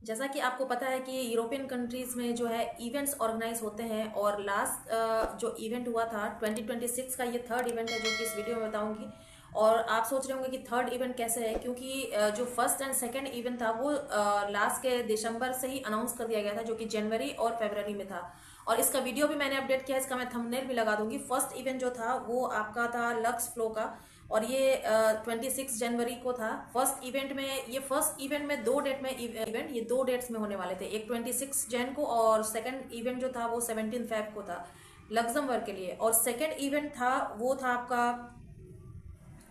जैसा कि आपको पता है कि यूरोपियन कंट्रीज में जो है इवेंट्स ऑर्गेनाइज होते हैं और लास्ट जो इवेंट हुआ था 2026 का, ये थर्ड इवेंट है जो कि इस वीडियो में बताऊंगी। और आप सोच रहे होंगे कि थर्ड इवेंट कैसे है, क्योंकि जो फर्स्ट एंड सेकंड इवेंट था वो लास्ट के दिसंबर से ही अनाउंस कर दिया गया था, जो कि जनवरी और फरवरी में था। और इसका वीडियो भी मैंने अपडेट किया, इसका मैं थंबनेल भी लगा दूंगी। फर्स्ट इवेंट जो था वो आपका था लक्स फ्लो का, और ये 26 जनवरी को था। फर्स्ट इवेंट में दो डेट में इवेंट, ये दो डेट्स में होने वाले थे, एक 26 जन को और सेकंड इवेंट जो था वो 17 फेब को था लग्जमबर्ग के लिए। और सेकंड इवेंट था वो था आपका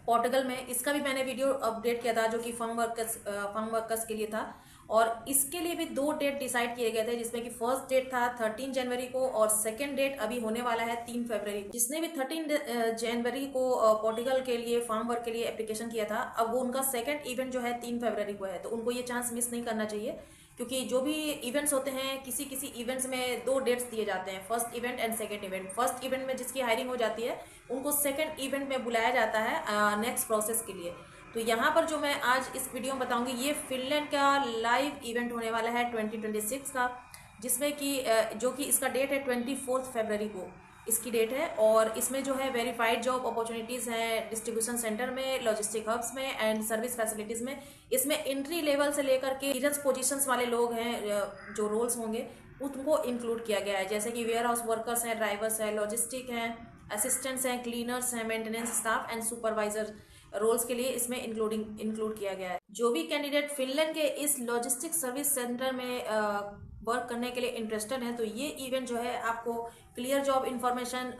पोर्टुगल में। इसका भी मैंने वीडियो अपडेट किया था, जो कि फर्म वर्कर्स के लिए था। और इसके लिए भी दो डेट डिसाइड किए गए थे, जिसमें कि फर्स्ट डेट था 13 जनवरी को और सेकंड डेट अभी होने वाला है 3 फरवरी को। जिसने भी 13 जनवरी को पोर्टुगल के लिए फार्म वर्क के लिए एप्लीकेशन किया था, अब वो उनका सेकंड इवेंट जो है 3 फरवरी को है, तो उनको ये चांस मिस नहीं करना चाहिए। क्योंकि जो भी इवेंट्स होते हैं, किसी किसी इवेंट्स में दो डेट्स दिए जाते हैं, first event and second event. First event में जिसकी हायरिंग हो जाती है उनको सेकंड इवेंट में बुलाया जाता है नेक्स्ट प्रोसेस के लिए। तो यहाँ पर जो मैं आज इस वीडियो में बताऊंगी, ये फिनलैंड का लाइव इवेंट होने वाला है 2026 का, जिसमें कि जो कि इसका डेट है 24 फरवरी को इसकी डेट है। और इसमें जो है वेरीफाइड जॉब अपॉर्चुनिटीज़ हैं डिस्ट्रीब्यूशन सेंटर में, लॉजिस्टिक हब्स में एंड सर्विस फैसिलिटीज़ में। इसमें एंट्री लेवल से लेकर के एक्सपीरियंस पोजीशंस वाले लोग हैं, जो रोल्स होंगे उनको इंक्लूड किया गया है, जैसे कि वेयर हाउस वर्कर्स हैं, ड्राइवर्स हैं, लॉजिस्टिक हैं, असिस्टेंट्स हैं, क्लीनर्स हैं, maintenance staff and supervisor roles के लिए इसमें इंक्लूड किया गया है। जो भी कैंडिडेट फिनलैंड के इस लॉजिस्टिक सर्विस सेंटर में वर्क करने के लिए इंटरेस्टेड है, तो ये इवेंट जो है आपको clear job information,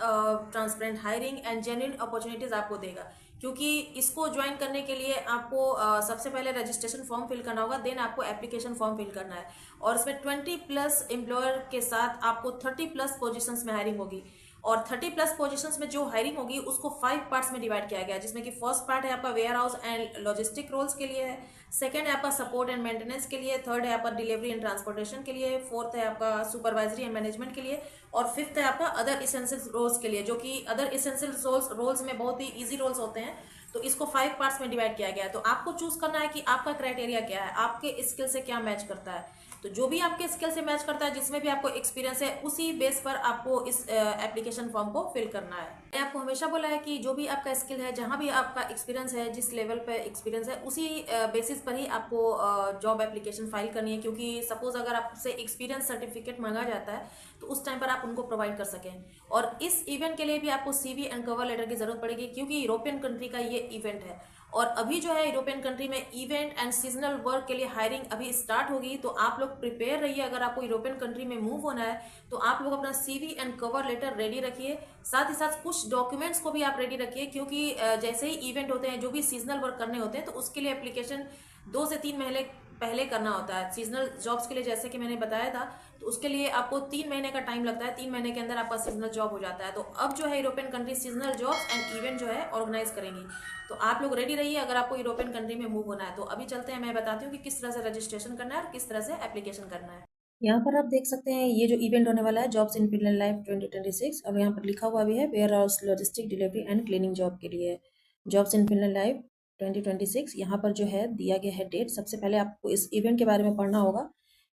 transparent hiring and genuine opportunities आपको देगा। क्योंकि इसको ज्वाइन करने के लिए आपको सबसे पहले रजिस्ट्रेशन फॉर्म फिल करना होगा, देन आपको एप्लीकेशन फॉर्म फिल करना है। और इसमें 20+ एम्प्लॉयर के साथ आपको 30+ पोजिशन में हायरिंग होगी। और 30+ पोजीशंस में जो हायरिंग होगी उसको 5 पार्ट्स में डिवाइड किया गया है, जिसमें कि फर्स्ट पार्ट है आपका warehouse and logistic roles के लिए है, सेकंड है आपका सपोर्ट एंड मेंटेनेंस के लिए, थर्ड है आपका डिलीवरी एंड ट्रांसपोर्टेशन के लिए, फोर्थ है आपका सुपरवाइजरी एंड मैनेजमेंट के लिए, और फिफ्थ है आपका अदर इसेंशियल रोल्स के लिए, जो कि अदर इसेंशियल रोल्स में बहुत ही ईजी रोल्स होते हैं। तो इसको 5 पार्ट्स में डिवाइड किया गया है। तो आपको चूज करना है कि आपका क्राइटेरिया क्या है, आपके स्किल से क्या मैच करता है। तो जो भी आपके स्किल से मैच करता है, जिसमें भी आपको एक्सपीरियंस है, उसी बेस पर आपको इस एप्लीकेशन फॉर्म को फिल करना है। मैंने आपको हमेशा बोला है कि जो भी आपका स्किल है, जहां भी आपका एक्सपीरियंस है, जिस लेवल पे एक्सपीरियंस है, उसी बेसिस पर ही आपको जॉब एप्लीकेशन फाइल करनी है। क्योंकि सपोज अगर आपसे एक्सपीरियंस सर्टिफिकेट मांगा जाता है, तो उस टाइम पर आप उनको प्रोवाइड कर सकें। और इस इवेंट के लिए भी आपको सीवी एंड कवर लेटर की जरूरत पड़ेगी, क्योंकि यूरोपियन कंट्री का ये इवेंट है। और अभी जो है यूरोपियन कंट्री में इवेंट एंड सीजनल वर्क के लिए हायरिंग अभी स्टार्ट होगी। तो आप लोग प्रिपेयर रहिए, अगर आपको यूरोपियन कंट्री में मूव होना है तो आप लोग अपना CV and cover letter ready रखिए। साथ ही साथ कुछ डॉक्यूमेंट्स को भी आप रेडी रखिए, क्योंकि जैसे ही इवेंट होते हैं, जो भी सीजनल वर्क करने होते हैं, तो उसके लिए एप्लीकेशन 2 से 3 महीने पहले करना होता है। सीजनल जॉब्स के लिए जैसे कि मैंने बताया था, तो उसके लिए आपको 3 महीने का टाइम लगता है, 3 महीने के अंदर आपका सीजनल जॉब हो जाता है। तो अब जो है European country seasonal jobs and event जो है ऑर्गेनाइज करेंगी। तो आप लोग रेडी रहिए अगर आपको यूरोपियन कंट्री में मूव होना है। तो अभी चलते हैं, मैं बताती हूँ कि किस तरह से रजिस्ट्रेशन करना है और किस तरह से एप्लीकेशन करना है। यहाँ पर आप देख सकते हैं ये जो इवेंट होने वाला है जॉब्स इन फिनलैंड लाइव 2026, और यहाँ पर लिखा हुआ भी है warehouse logistic delivery and cleaning job के लिए जॉब्स इन फिनलैंड लाइव 2026। यहाँ पर जो है दिया गया है डेट। सबसे पहले आपको इस इवेंट के बारे में पढ़ना होगा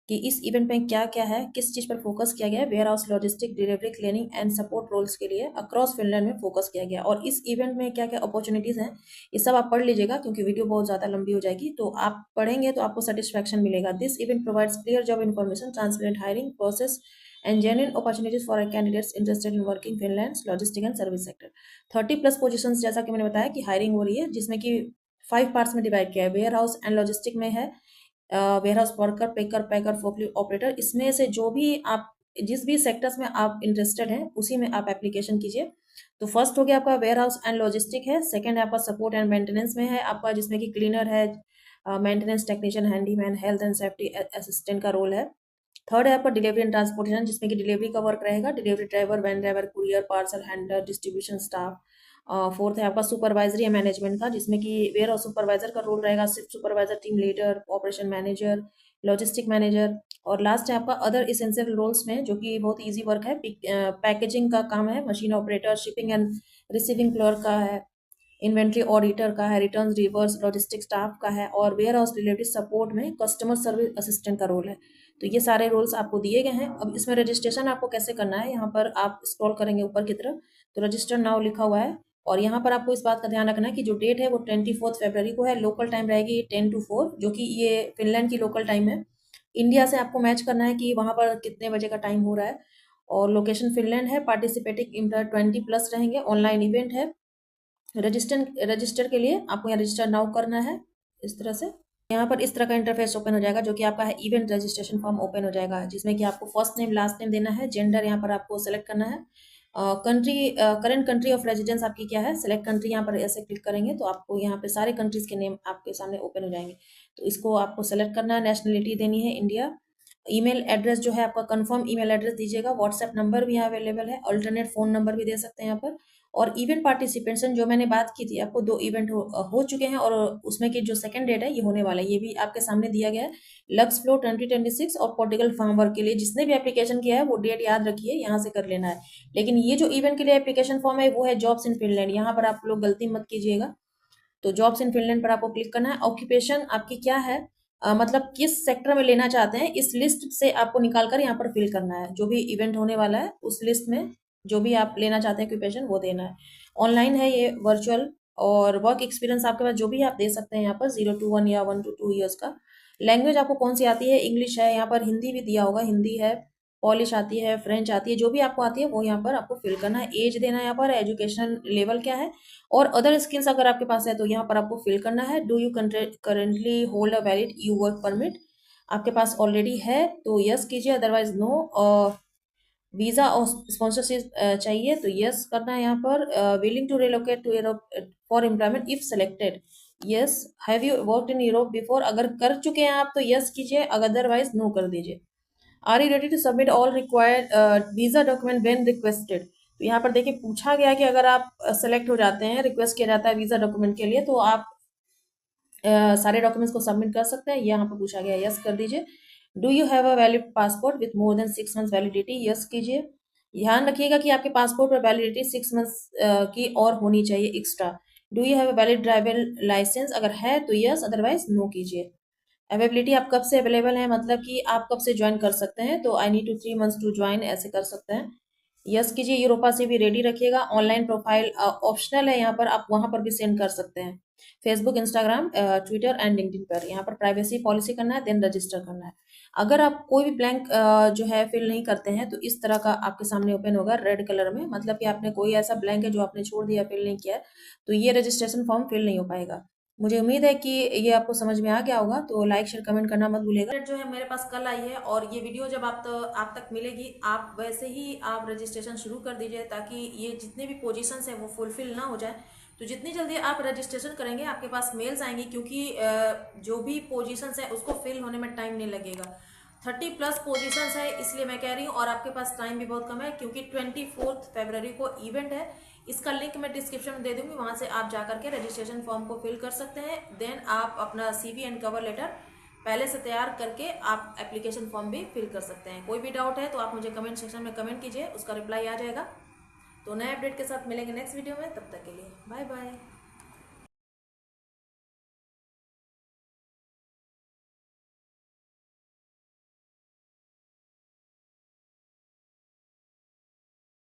कि इस इवेंट में क्या क्या है, किस चीज़ पर फोकस किया गया है। Warehouse logistic delivery cleaning and support roles के लिए अक्रॉस फिनलैंड में फोकस किया गया। और इस इवेंट में क्या क्या अपॉर्चुनिटीज़ हैं, ये सब आप पढ़ लीजिएगा, क्योंकि वीडियो बहुत ज़्यादा लंबी हो जाएगी। तो आप पढ़ेंगे तो आपको सेटिस्फैक्शन मिलेगा। This event provides clear job information, transparent hiring process and genuine opportunities for candidates interested in working Finland logistic and service sector. 30+ positions, जैसा कि मैंने बताया कि हायरिंग हो रही है, जिसमें कि 5 पार्ट्स में डिवाइड किया है। वेयर हाउस एंड लॉजिस्टिक में है warehouse worker, packer, packer, forklift operator. इसमें से जो भी आप जिस भी सेक्टर्स में आप इंटरेस्टेड हैं, उसी में आप एप्लीकेशन कीजिए। तो फर्स्ट हो गया आपका वेयर हाउस एंड लॉजिस्टिक है। सेकंड है आपका सपोर्ट एंड मेंटेनेंस में है आपका, जिसमें कि क्लीनर है, maintenance technician, handyman, health and safety assistant का रोल है। थर्ड है आपका डिलीवरी एंड ट्रांसपोर्टेशन, जिसमें कि डिलीवरी का वर्क रहेगा, delivery driver, van driver, courier, parcel handler, distribution staff. Fourth है आपका सुपरवाइजरी मैनेजमेंट का, जिसमें कि वेयर हाउस सुपरवाइजर का रोल रहेगा, shift supervisor, team leader, operation manager, logistic manager. और लास्ट है आपका अदर इसेंशियल रोल्स में, जो कि बहुत इजी वर्क है। पैकेजिंग का काम है, machine operator, shipping and receiving clerk का है, इन्वेंट्री ऑडिटर का है, रिटर्न रिवर्स लॉजिस्टिक स्टाफ का है, और वेयर हाउस रिलेटेड सपोर्ट में कस्टमर सर्विस असिस्टेंट का रोल है। तो ये सारे रोल्स आपको दिए गए हैं। अब इसमें रजिस्ट्रेशन आपको कैसे करना है, यहाँ पर आप स्क्रॉल करेंगे ऊपर की तरफ तो रजिस्टर नाउ लिखा हुआ है, और यहाँ पर आपको इस बात का ध्यान रखना है कि जो डेट है वो 24 फरवरी को है। लोकल टाइम रहेगी 10 to 4, जो कि ये फिनलैंड की लोकल टाइम है। इंडिया से आपको मैच करना है कि वहाँ पर कितने बजे का टाइम हो रहा है, और लोकेशन फिनलैंड है। पार्टिसिपेटिंग एम्प्लॉयर 20+ रहेंगे। ऑनलाइन इवेंट है। रजिस्टर के लिए आपको यहाँ रजिस्टर नाउ करना है इस तरह से। यहाँ पर इस तरह का इंटरफेस ओपन हो जाएगा, जो कि आपका है इवेंट रजिस्ट्रेशन फॉर्म ओपन हो जाएगा, जिसमें कि आपको फर्स्ट नेम लास्ट नेम देना है। जेंडर यहाँ पर आपको सेलेक्ट करना है। Country, current country of residence आपकी क्या है, सेलेक्ट कंट्री। यहाँ पर ऐसे क्लिक करेंगे तो आपको यहाँ पे सारे कंट्रीज के नेम आपके सामने ओपन हो जाएंगे, तो इसको आपको सेलेक्ट करना है। नेशनलिटी देनी है इंडिया। ईमेल एड्रेस जो है आपका कंफर्म ईमेल एड्रेस दीजिएगा। व्हाट्सएप नंबर भी यहाँ अवेलेबल है, अल्टरनेट फ़ोन नंबर भी दे सकते हैं यहाँ पर। और इवेंट पार्टिसिपेशन जो मैंने बात की थी आपको, 2 इवेंट हो चुके हैं, और उसमें की जो सेकंड डेट है ये होने वाला है, ये भी आपके सामने दिया गया है। लक्स फ्लो 2026 और पोर्टुगल फार्म वर्क के लिए जिसने भी एप्लीकेशन किया है वो डेट याद रखिए, यहाँ से कर लेना है। लेकिन ये जो इवेंट के लिए एप्लीकेशन फॉर्म है वो है जॉब्स इन फिनलैंड, यहाँ पर आप लोग गलती मत कीजिएगा। तो जॉब्स इन फिनलैंड पर आपको क्लिक करना है। ऑक्यूपेशन आपकी क्या है, मतलब किस सेक्टर में लेना चाहते हैं, इस लिस्ट से आपको निकाल कर यहाँ पर फिल करना है। जो भी इवेंट होने वाला है उस लिस्ट में जो भी आप लेना चाहते हैं ऑक्यूपेशन वो देना है। ऑनलाइन है ये, वर्चुअल। और वर्क एक्सपीरियंस आपके पास जो भी आप दे सकते हैं यहाँ पर 0 to 1 या 1 to 2 ईयर्स का। लैंग्वेज आपको कौन सी आती है, इंग्लिश है, यहाँ पर हिंदी भी दिया होगा, हिंदी है, पॉलिश आती है, फ्रेंच आती है, जो भी आपको आती है वो यहाँ पर आपको फिल करना है। एज देना है यहाँ पर, एजुकेशन लेवल क्या है, और अदर स्किल्स अगर आपके पास है तो यहाँ पर आपको फिल करना है। Do you currently hold a valid EU work permit, आपके पास ऑलरेडी है तो यस कीजिए, अदरवाइज नो। वीज़ा और स्पॉन्सरशिप चाहिए तो यस करना है यहाँ पर। Willing to relocate to Europe for employment if selected, yes. Have you worked in Europe before, अगर कर चुके हैं आप तो यस कीजिए, अदरवाइज नो कर दीजिए। Are you ready to submit all required visa document when requested, तो यहाँ पर देखिए पूछा गया कि अगर आप सेलेक्ट हो जाते हैं, रिक्वेस्ट किया जाता है वीज़ा डॉक्यूमेंट के लिए, तो आप सारे डॉक्यूमेंट्स को सबमिट कर सकते हैं। यहाँ पर पूछा गया, यस कर दीजिए। Do you have a valid passport with more than 6 months validity, yes कीजिए। ध्यान रखिएगा कि आपके पासपोर्ट पर वैलिडिटी 6 months की और होनी चाहिए extra. Do you have a valid driver license, अगर है तो यस, अदरवाइज नो कीजिए। अवेलेबिलिटी आप कब से अवेलेबल है, मतलब कि आप कब से ज्वाइन कर सकते हैं, तो I need to 3 months to join, ऐसे कर सकते हैं, यस कीजिए। यूरोपा से भी रेडी रखिएगा। ऑनलाइन प्रोफाइल ऑप्शनल है, यहाँ पर आप वहाँ पर भी सेंड कर सकते हैं, Facebook, Instagram, Twitter and LinkedIn पर। यहाँ पर प्राइवेसी पॉलिसी करना है, देन रजिस्टर करना है। अगर आप कोई भी ब्लैंक जो है फिल नहीं करते हैं तो इस तरह का आपके सामने ओपन होगा रेड कलर में, मतलब कि आपने कोई ऐसा ब्लैंक है जो आपने छोड़ दिया, फिल नहीं किया है, तो ये रजिस्ट्रेशन फॉर्म फिल नहीं हो पाएगा। मुझे उम्मीद है कि ये आपको समझ में आ गया होगा, तो लाइक शेयर कमेंट करना मत भूलिएगा। जो है मेरे पास कल आई है, और ये वीडियो जब आप तक मिलेगी, आप वैसे ही आप रजिस्ट्रेशन शुरू कर दीजिए, ताकि ये जितने भी पोजीशंस है वो फुलफिल ना हो जाए। तो जितनी जल्दी आप रजिस्ट्रेशन करेंगे आपके पास मेल्स आएंगी, क्योंकि जो भी पोजीशंस है उसको फिल होने में टाइम नहीं लगेगा। 30+ पोजीशंस है, इसलिए मैं कह रही हूँ, और आपके पास टाइम भी बहुत कम है, क्योंकि 24 फरवरी को इवेंट है। इसका लिंक मैं डिस्क्रिप्शन में दे दूंगी, वहां से आप जाकर के रजिस्ट्रेशन फॉर्म को फिल कर सकते हैं। देन आप अपना CV एंड कवर लेटर पहले से तैयार करके आप एप्लीकेशन फॉर्म भी फिल कर सकते हैं। कोई भी डाउट है तो आप मुझे कमेंट सेक्शन में कमेंट कीजिए, उसका रिप्लाई आ जाएगा। तो नए अपडेट के साथ मिलेंगे नेक्स्ट वीडियो में, तब तक के लिए बाय बाय।